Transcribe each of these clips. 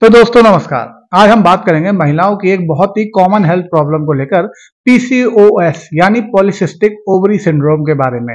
तो दोस्तों नमस्कार। आज हम बात करेंगे महिलाओं की एक बहुत ही कॉमन हेल्थ प्रॉब्लम को लेकर पीसीओएस यानी पॉलीसिस्टिक ओवरी सिंड्रोम के बारे में।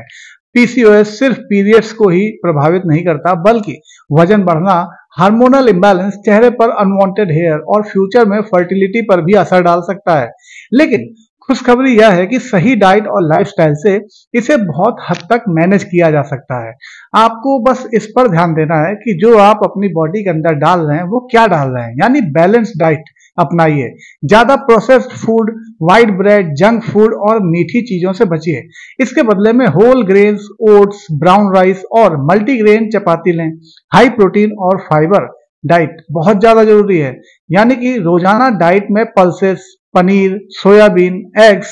पीसीओएस सिर्फ पीरियड्स को ही प्रभावित नहीं करता बल्कि वजन बढ़ना, हार्मोनल इम्बैलेंस, चेहरे पर अनवांटेड हेयर और फ्यूचर में फर्टिलिटी पर भी असर डाल सकता है। लेकिन खुशखबरी यह है कि सही डाइट और लाइफस्टाइल से इसे बहुत हद तक मैनेज किया जा सकता है। आपको बस इस पर ध्यान देना है कि जो आप अपनी बॉडी के अंदर डाल रहे हैं वो क्या डाल रहे हैं, यानी बैलेंस डाइट अपनाइए। ज्यादा processed food, white bread, junk food और मीठी चीजों से बचिए। इसके बदले में whole grains, oats, brown rice और मल्टीग्रेन चपाती लें। हाई प्रोटीन और फाइबर डाइट बहुत ज्यादा जरूरी है, यानी कि रोजाना डाइट में pulses, paneer, soybean, eggs,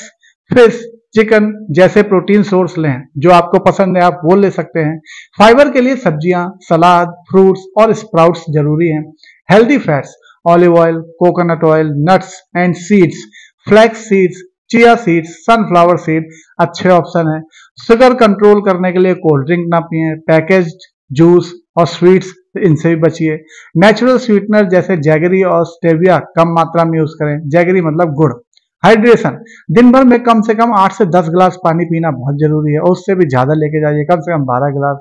fish, chicken जैसे प्रोटीन सोर्स लें। जो आपको पसंद है आप वो ले सकते हैं। फाइबर के लिए सब्जियां, सलाद, फ्रूट्स और स्प्राउट्स जरूरी हैं। Healthy fats, olive oil, coconut oil, nuts and seeds, flax seeds, chia seeds, sunflower seed अच्छे ऑप्शन है। शुगर कंट्रोल करने के लिए कोल्ड ड्रिंक ना पिए। पैकेज्ड जूस और स्वीट्स इनसे भी बचिए। नेचुरल स्वीटनर जैसे जैगरी और स्टेविया कम मात्रा में यूज करें। जैगरी मतलब गुड़। हाइड्रेशन, दिन भर में कम से कम 8 से 10 गिलास पानी पीना बहुत जरूरी है और उससे भी ज्यादा लेके जाइए, कम से कम 12 गिलास।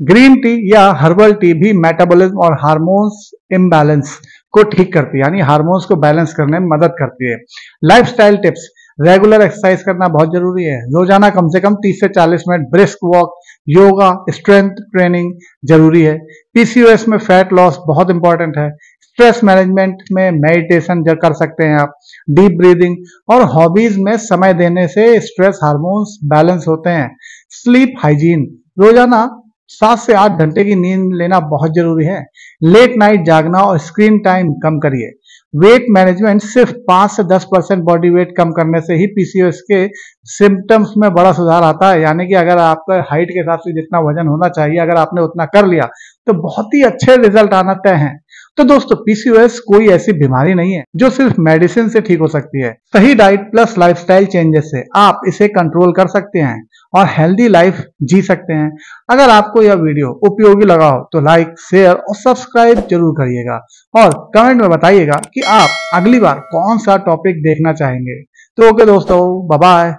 ग्रीन टी या हर्बल टी भी मेटाबॉलिज्म और हार्मोन्स इम्बैलेंस को ठीक करती है, यानी हार्मोन्स को बैलेंस करने में मदद करती है। लाइफस्टाइल टिप्स, रेगुलर एक्सरसाइज करना बहुत जरूरी है। रोजाना कम से कम 30 से 40 minute brisk walk, yoga, strength training जरूरी है। पीसीओएस में फैट लॉस बहुत इंपॉर्टेंट है। स्ट्रेस मैनेजमेंट में मेडिटेशन कर सकते हैं आप। डीप ब्रीदिंग और हॉबीज में समय देने से स्ट्रेस हार्मोन्स बैलेंस होते हैं। स्लीप हाइजीन, रोजाना 7 से 8 घंटे की नींद लेना बहुत जरूरी है। लेट नाइट जागना और स्क्रीन टाइम कम करिए। वेट मैनेजमेंट, सिर्फ 5 से 10% बॉडी वेट कम करने से ही पीसीओएस के सिम्टम्स में बड़ा सुधार आता है। यानी कि अगर आपका हाइट के हिसाब से जितना वजन होना चाहिए अगर आपने उतना कर लिया तो बहुत ही अच्छे रिजल्ट आना तय है। तो दोस्तों पीसीओएस कोई ऐसी बीमारी नहीं है जो सिर्फ मेडिसिन से ठीक हो सकती है। सही डाइट प्लस लाइफस्टाइल चेंजेस से आप इसे कंट्रोल कर सकते हैं और हेल्दी लाइफ जी सकते हैं। अगर आपको यह वीडियो उपयोगी लगा हो तो लाइक, शेयर और सब्सक्राइब जरूर करिएगा और कमेंट में बताइएगा कि आप अगली बार कौन सा टॉपिक देखना चाहेंगे। तो ओके दोस्तों, बाय बाय।